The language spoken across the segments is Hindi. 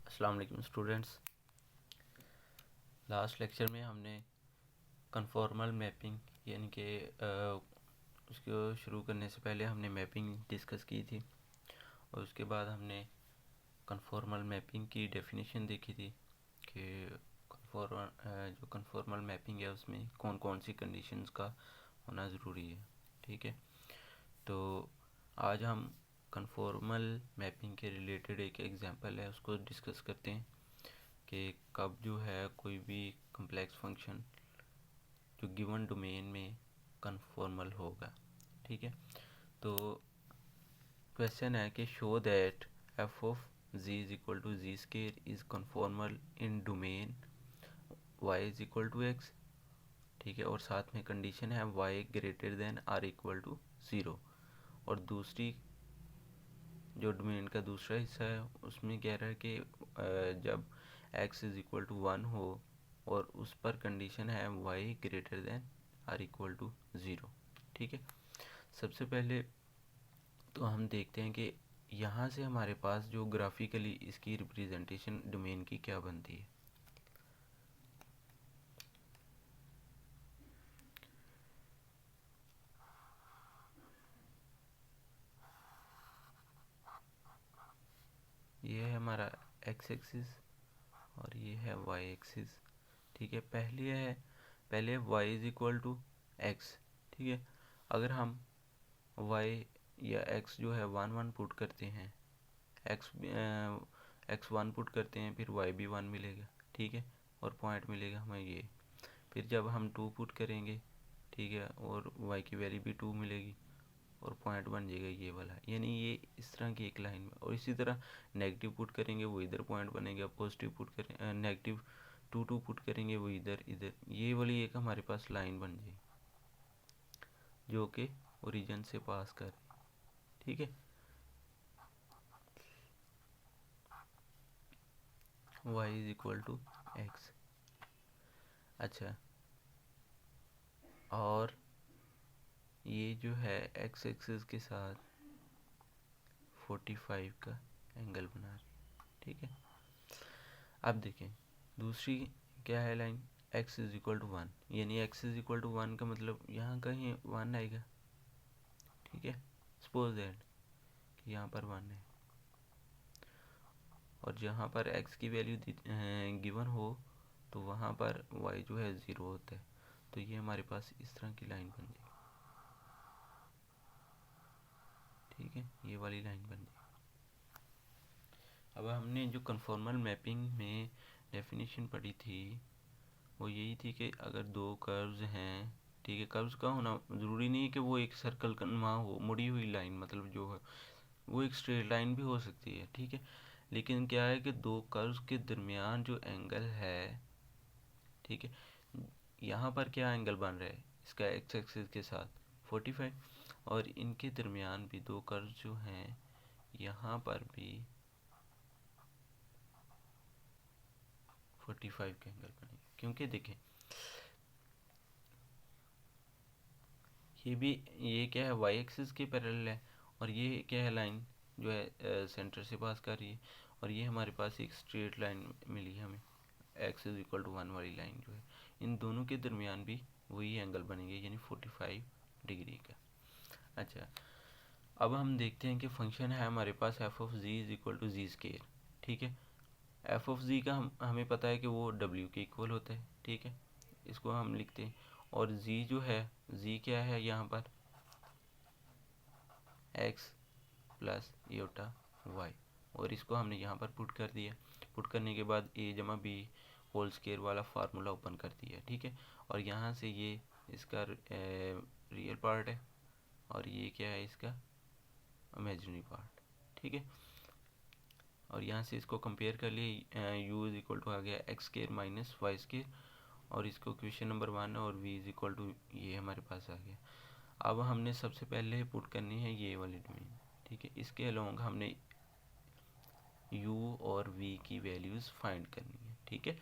अस्सलाम वालेकुम स्टूडेंट्स। लास्ट लेक्चर में हमने कन्फॉर्मल मैपिंग यानी कि उसको शुरू करने से पहले हमने मैपिंग डिस्कस की थी और उसके बाद हमने कन्फॉर्मल मैपिंग की डेफिनेशन देखी थी कि जो कन्फॉर्मल मैपिंग है उसमें कौन कौन सी कंडीशंस का होना ज़रूरी है। ठीक है, तो आज हम कन्फॉर्मल मैपिंग के रिलेटेड एक एग्जांपल है उसको डिस्कस करते हैं कि कब जो है कोई भी कम्प्लेक्स फंक्शन जो गिवन डोमेन में कन्फॉर्मल होगा। ठीक है, तो क्वेश्चन है कि show that F of G is equal to G square is conformal in domain Y is equal to X. ठीक है, और साथ में कंडीशन है Y greater than or equal to zero. और दूसरी जो डोमेन का दूसरा हिस्सा है उसमें कह रहा है कि जब x इज़ इक्वल टू 1 हो और उस पर कंडीशन है y greater than or equal to zero. ठीक है, सबसे पहले तो हम देखते हैं कि यहाँ से हमारे पास जो ग्राफिकली इसकी रिप्रेजेंटेशन डोमेन की क्या बनती है। ये है हमारा x एक्सिस और ये है y एक्सिस। ठीक है, पहले y is equal to X. ठीक है, अगर हम y या x जो है 1 1 पुट करते हैं, x 1 पुट करते हैं, फिर y भी 1 मिलेगा। ठीक है, और पॉइंट मिलेगा हमें ये। फिर जब हम 2 पुट करेंगे, ठीक है, और y की वैल्यू भी 2 मिलेगी और पॉइंट बन जाएगा ये वाला। यानी ये इस तरह की एक लाइन में। और इसी तरह नेगेटिव पुट करेंगे वो इधर पॉइंट बनेगा, पॉजिटिव पुट करें नेगेटिव 2 पुट करेंगे वो इधर इधर, ये वाली एक हमारे पास लाइन बन जाएगी जो कि ओरिजिन से पास कर रही है। ठीक है, y is equal to X. अच्छा, और ये जो है x एक्सिस के साथ 45 का एंगल बना रही है। ठीक है, अब देखें दूसरी क्या है line, x is equal to 1, यानी x इज इक्वल टू 1 का मतलब यहाँ कहीं 1 आएगा। ठीक है, सपोज दैट कि यहाँ पर 1 है और जहाँ पर x की वैल्यू गिवन हो तो वहाँ पर y जो है 0 होता है। तो ये हमारे पास इस तरह की लाइन बन जाएगी। ठीक है, ये वाली लाइन बन जाएगी। अब हमने जो कन्फॉर्मल मैपिंग में डेफिनेशन पढ़ी थी वो यही थी कि अगर दो कर्व्स हैं, ठीक है, कर्व्स का होना ज़रूरी नहीं है कि वो एक सर्कल का वहाँ हो, मुड़ी हुई लाइन मतलब जो है वो एक स्ट्रेट लाइन भी हो सकती है। ठीक है, लेकिन क्या है कि दो कर्व्स के दरमियान जो एंगल है, ठीक है, यहाँ पर क्या एंगल बन रहा है इसका एक्स एक्सिस के साथ 45, और इनके दरमियान भी दो कर्व्स जो हैं यहाँ पर भी 45 का एंगल बनेगा। क्योंकि देखें ये क्या है वाई एक्सिस के पैरेलल है और ये क्या है लाइन जो है सेंटर से पास कर रही है, और ये हमारे पास एक स्ट्रेट लाइन मिली है हमें एक्स इज इक्वल टू 1 वाली लाइन जो है। इन दोनों के दरमियान भी वही एंगल बनेंगे यानी 45 डिग्री का। अच्छा, अब हम देखते हैं कि फंक्शन है हमारे पास F of G is equal to G square. ठीक है, एफ ऑफ जी का हमें पता है कि वो डब्ल्यू के इक्वल होता है। ठीक है, इसको हम लिखते हैं, और जी जो है जी क्या है यहाँ पर एक्स प्लस योटा वाई, और इसको हमने यहाँ पर पुट कर दिया। पुट करने के बाद ए जमा बी होल स्केयर वाला फार्मूला ओपन कर दिया। ठीक है, और यहाँ से ये इसका रियल पार्ट है और ये क्या है इसका इमेजिनरी पार्ट। ठीक है, और यहाँ से इसको कंपेयर कर लिए, यू इज इक्वल टू आ गया X square minus Y square, और इसको क्वेश्चन नंबर 1 और v इज इक्वल टू ये हमारे पास आ गया। अब हमने सबसे पहले पुट करनी है ये वाली डोमेन। ठीक है, इसके अलोंग हमने u और v की वैल्यूज़ फाइंड करनी है। ठीक है,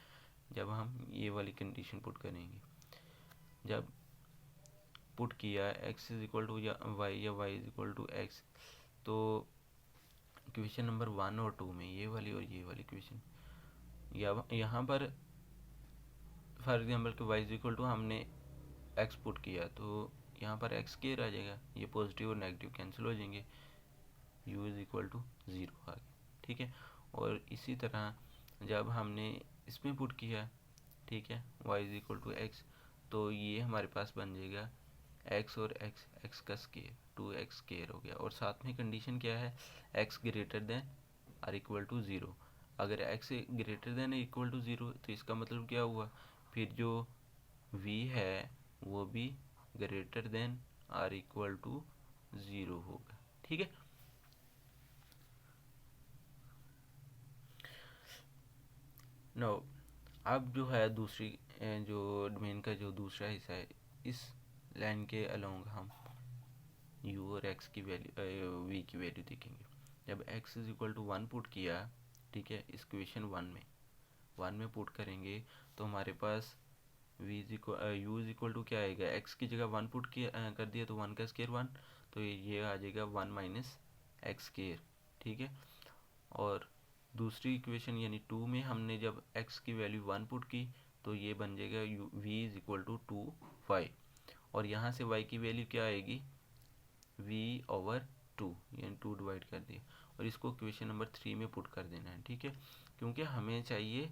जब हम ये वाली कंडीशन पुट करेंगे, जब पुट किया x इज इक्वल टू या y is equal to X, तो इक्वेशन नंबर 1 और 2 में, ये वाली और ये वाली इक्वेशन, यहाँ पर फॉर एग्जाम्पल कि y इज इक्वल टू हमने x पुट किया तो यहाँ पर x स्क्वायर आ जाएगा, ये पॉजिटिव और नेगेटिव कैंसिल हो जाएंगे, u इज इक्वल टू 0 आ गया, ठीक है। और इसी तरह जब हमने इसमें पुट किया, ठीक है, y is equal to x, तो ये हमारे पास बन जाएगा x और x का स्क्वायर 2x स्क्वायर हो गया। और साथ में कंडीशन क्या है, x greater than or equal to 0। अगर x greater than equal to 0 तो इसका मतलब क्या हुआ, फिर जो v है वो भी greater than or equal to 0 होगा, ठीक है। नो अब जो है दूसरी जो डोमेन का जो दूसरा हिस्सा है, इस लाइन के अलोंग हम u और x की वैल्यू v की वैल्यू देखेंगे। जब x is equal to 1 put किया, ठीक है, इस क्वेश्चन 1 में पुट करेंगे तो हमारे पास u इज इक्वल टू क्या आएगा, x की जगह 1 पुट किया कर दिया तो 1 का स्क्वायर 1, तो ये आ जाएगा 1 माइनस एक्स स्क्वायर, ठीक है। और दूसरी इक्वेशन यानी 2 में हमने जब x की वैल्यू 1 पुट की तो ये बन जाएगा v is equal to 2y, और यहाँ से y की वैल्यू क्या आएगी, v ओवर 2 यानी 2 डिवाइड कर दिया, और इसको क्वेश्चन नंबर 3 में पुट कर देना है, ठीक है, क्योंकि हमें चाहिए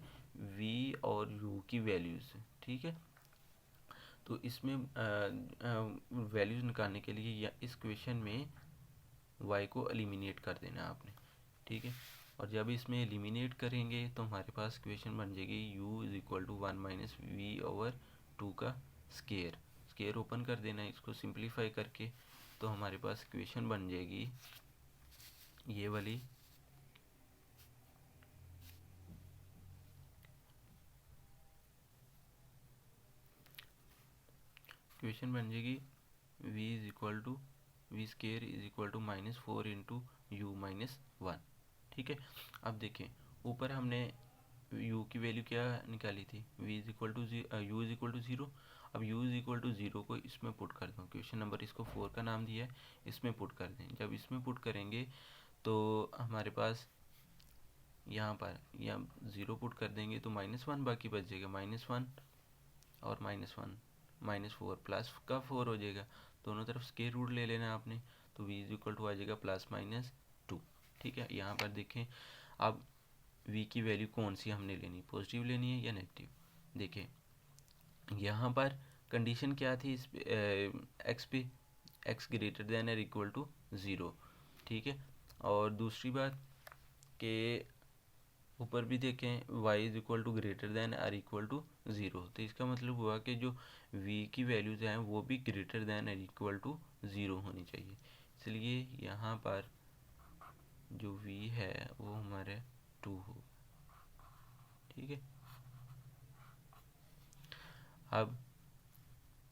v और u की वैल्यूज़, ठीक है। तो इसमें वैल्यूज़ निकालने के लिए या इस क्वेश्चन में y को एलिमिनेट कर देना है आपने, ठीक है। और जब इसमें एलिमिनेट करेंगे तो हमारे पास इक्वेशन बन जाएगी u is equal to 1 minus V over 2 का स्केयर ओपन कर देना है, इसको सिंप्लीफाई करके तो हमारे पास इक्वेशन बन जाएगी ये वाली, इक्वेशन बन जाएगी v is equal to V square is equal to -4 into U minus 1, ठीक है। अब देखें ऊपर हमने u की वैल्यू क्या निकाली थी, v is equal to U is equal to 0। अब u इज इक्वल टू 0 को इसमें पुट कर दूँ, क्वेश्चन नंबर इसको 4 का नाम दिया है, इसमें पुट कर दें। जब इसमें पुट करेंगे तो हमारे पास यहाँ पर या 0 पुट कर देंगे तो -1 बाकी बच जाएगा, -1 और -1 -4 प्लस का 4 हो जाएगा, दोनों तरफ स्क्वायर रूट ले लेना है आपने, तो v इज इक्वल टू आ जाएगा +-2, ठीक है। यहाँ पर देखें अब v की वैल्यू कौन सी हमने लेनी, पॉजिटिव लेनी है या नेगेटिव। देखें यहाँ पर कंडीशन क्या थी इस एक्स पे, x ग्रेटर देन और इक्वल टू 0, ठीक है। और दूसरी बात के ऊपर भी देखें y is equal to greater than और इक्वल टू 0, तो इसका मतलब हुआ कि जो v की वैल्यूज़ हैं वो भी ग्रेटर देन और इक्वल टू 0 होनी चाहिए, इसलिए यहाँ पर जो v है वो हमारे 2 हो, ठीक है। अब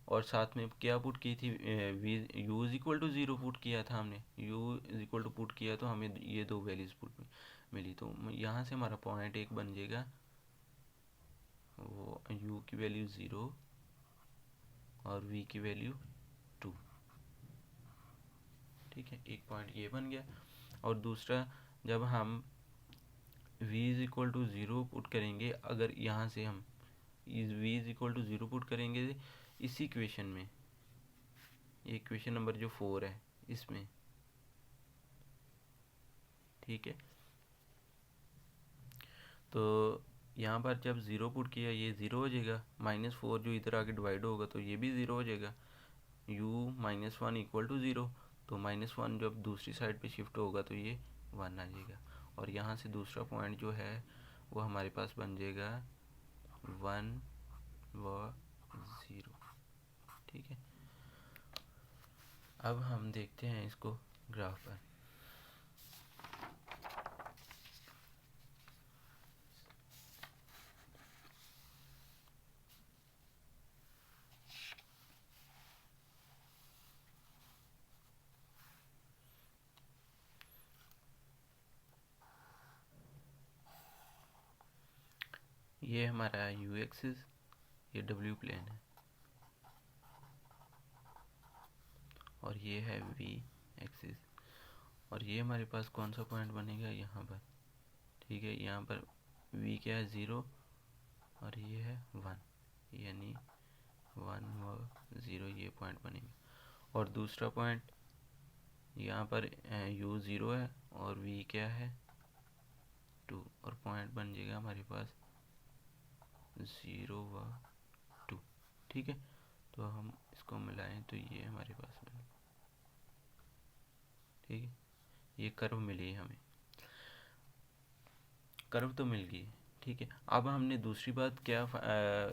और साथ में क्या पुट की थी, v u is equal to 0 put किया था हमने, u is equal to put किया तो हमें ये दो वैल्यूज़ पुट मिली, तो यहाँ से हमारा पॉइंट एक बन जाएगा, वो u की वैल्यू 0 और v की वैल्यू 2, ठीक है, एक पॉइंट ये बन गया। और दूसरा जब हम v is equal to 0 put करेंगे, अगर यहाँ से हम v is equal to 0 put करेंगे इसी इक्वेशन में, ये इक्वेशन नंबर जो 4 है इसमें, ठीक है, तो यहाँ पर जब 0 पुट किया ये 0 हो जाएगा, -4 जो इधर आके डिवाइड होगा तो ये भी 0 हो जाएगा, u -1 इक्वल टू 0, तो -1 जब दूसरी साइड पे शिफ्ट होगा तो ये 1 आ जाएगा, और यहाँ से दूसरा पॉइंट जो है वो हमारे पास बन जाएगा 1 व 0, ठीक है। अब हम देखते हैं इसको ग्राफ पर। ये हमारा u एक्सिस, ये w प्लेन है, और ये है v एक्सिस, और ये हमारे पास कौन सा पॉइंट बनेगा यहाँ पर, ठीक है। यहाँ पर v क्या है 0 और ये है 1, यानी 1 और 0 ये पॉइंट बनेंगे। और दूसरा पॉइंट यहाँ पर u 0 है और v क्या है 2, और पॉइंट बन जाएगा हमारे पास 0 व 2, ठीक है। तो हम इसको मिलाएं तो ये हमारे पास बने, ठीक है। ये कर्व मिली है हमें, कर्व तो मिल गई, ठीक है। अब हमने दूसरी बात क्या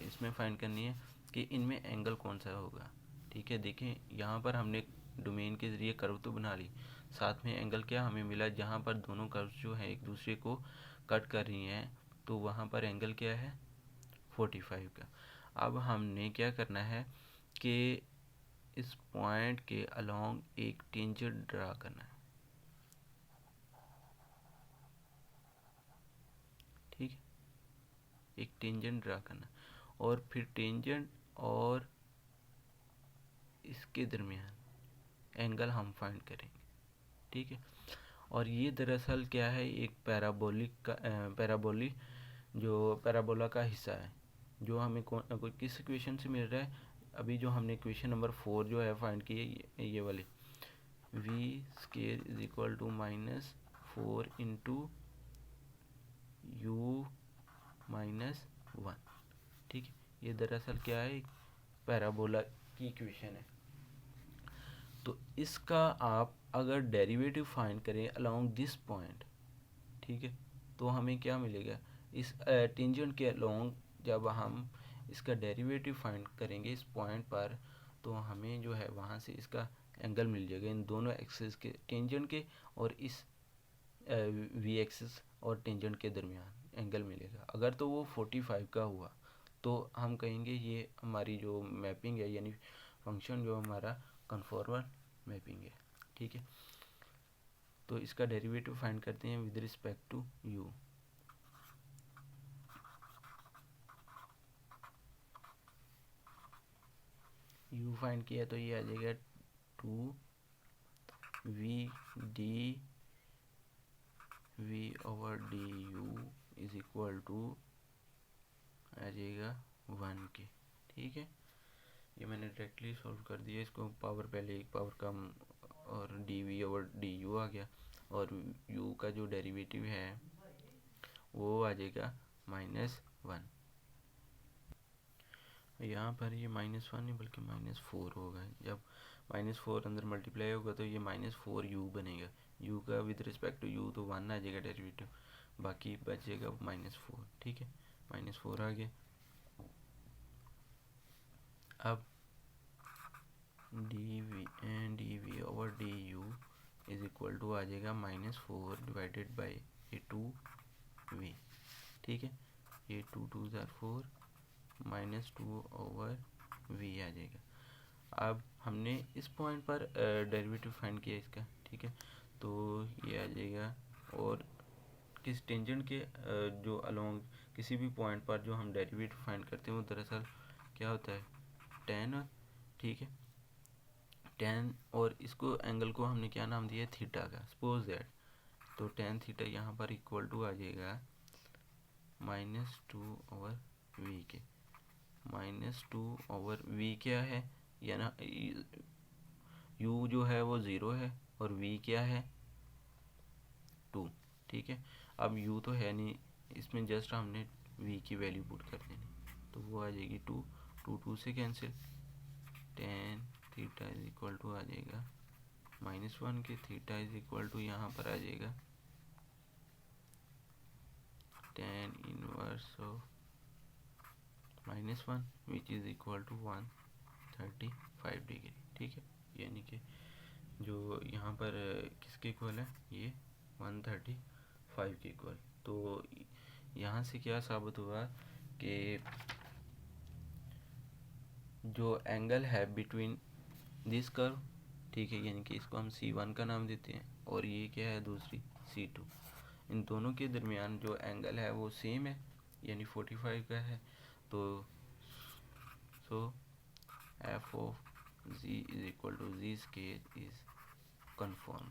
इसमें फाइंड करनी है कि इनमें एंगल कौन सा होगा, ठीक है। देखें यहाँ पर हमने डोमेन के ज़रिए कर्व तो बना ली, साथ में एंगल क्या हमें मिला, जहाँ पर दोनों कर्व जो है एक दूसरे को कट कर रही हैं, तो वहाँ पर एंगल क्या है 45 का। अब हमने क्या करना है कि इस पॉइंट के अलोंग एक टेंजेंट ड्रा करना है, ठीक है। एक टेंजेंट ड्रा करना और फिर टेंजेंट और इसके दरमियान एंगल हम फाइंड करेंगे, ठीक है। और ये दरअसल क्या है, एक पैराबोलिक जो पैराबोला का हिस्सा है, जो हमें किस इक्वेशन से मिल रहा है। अभी जो हमने इक्वेशन नंबर 4 जो है फाइंड की है, ये वाली v square is equal to -4 into u -1, ठीक है। ये दरअसल क्या है, पैराबोला की इक्वेशन है। तो इसका आप अगर डेरिवेटिव फाइंड करें अलोंग दिस पॉइंट, ठीक है, तो हमें क्या मिलेगा, इस टेंजेंट के अलोंग जब हम इसका डेरिवेटिव फाइंड करेंगे इस पॉइंट पर, तो हमें जो है वहाँ से इसका एंगल मिल जाएगा इन दोनों एक्सिस के, टेंजेंट के और इस वी एक्सिस और टेंजेंट के दरमियान एंगल मिलेगा। अगर तो वो 45 का हुआ तो हम कहेंगे ये हमारी जो मैपिंग है, यानी फंक्शन जो हमारा कन्फॉर्मल मैपिंग है, ठीक है। तो इसका डेरिवेटिव फाइंड करते हैं with respect to u। u फाइंड किया तो ये आ जाएगा 2v/du इज इक्वल टू आ जाएगा 1 के, ठीक है। ये मैंने डायरेक्टली सॉल्व कर दिया, इसको पावर पहले एक पावर कम और dv/du आ गया, और u का जो डेरिवेटिव है वो आ जाएगा -1। यहाँ पर ये -1 नहीं बल्कि -4 होगा, जब -4 अंदर मल्टीप्लाई होगा तो ये -4u बनेगा। u का विद रिस्पेक्ट टू u तो 1 आ जाएगा डेरिवेटिव, बाकी बचेगा -4, ठीक है। -4 आ गया। अब dv/du इज इक्वल टू आ जाएगा -4 डिवाइडेड बाई ये 2v, ठीक है। ये 2 2 4 -2/v आ जाएगा। अब हमने इस पॉइंट पर डेरिवेटिव फाइंड किया इसका, ठीक है। तो ये आ जाएगा, और किस टेंजेंट के जो अलोंग किसी भी पॉइंट पर जो हम डेरिवेटिव फाइंड करते हैं वो दरअसल क्या होता है tan, ठीक है। tan, और इसको एंगल को हमने क्या नाम दिया है थीटा का, सपोज दैट। तो tan थीटा यहाँ पर इक्वल टू आ जाएगा -2/v के। -2/v क्या है, या ना u जो है वो 0 है और v क्या है 2, ठीक है। अब u तो है नहीं, इसमें जस्ट हमने v की वैल्यू पुट कर देनी, तो वो आ जाएगी 2, 2 से cancel, tan theta is equal to आ जाएगा -1 के, थीटा इज इक्वल टू यहाँ पर आ जाएगा tan inverse of -1 which is equal to 135 degree, ठीक है। यानी कि जो यहाँ पर किसके इक्वल है, ये 135 के इक्वल। तो यहाँ से क्या साबित हुआ कि जो एंगल है बिटवीन दिस कर्व, ठीक है, यानी कि इसको हम C1 का नाम देते हैं, और ये क्या है दूसरी C2, इन दोनों के दरमियान जो एंगल है वो सेम है, यानी 45 का है। तो f of z is equal to z square is conformal,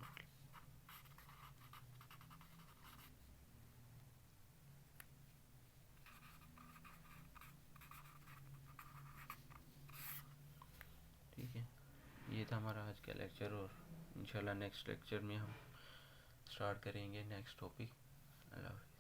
था हमारा आज का लेक्चर, और इंशाल्लाह नेक्स्ट लेक्चर में हम स्टार्ट करेंगे नेक्स्ट टॉपिक। अल्लाह हाफ़िज़।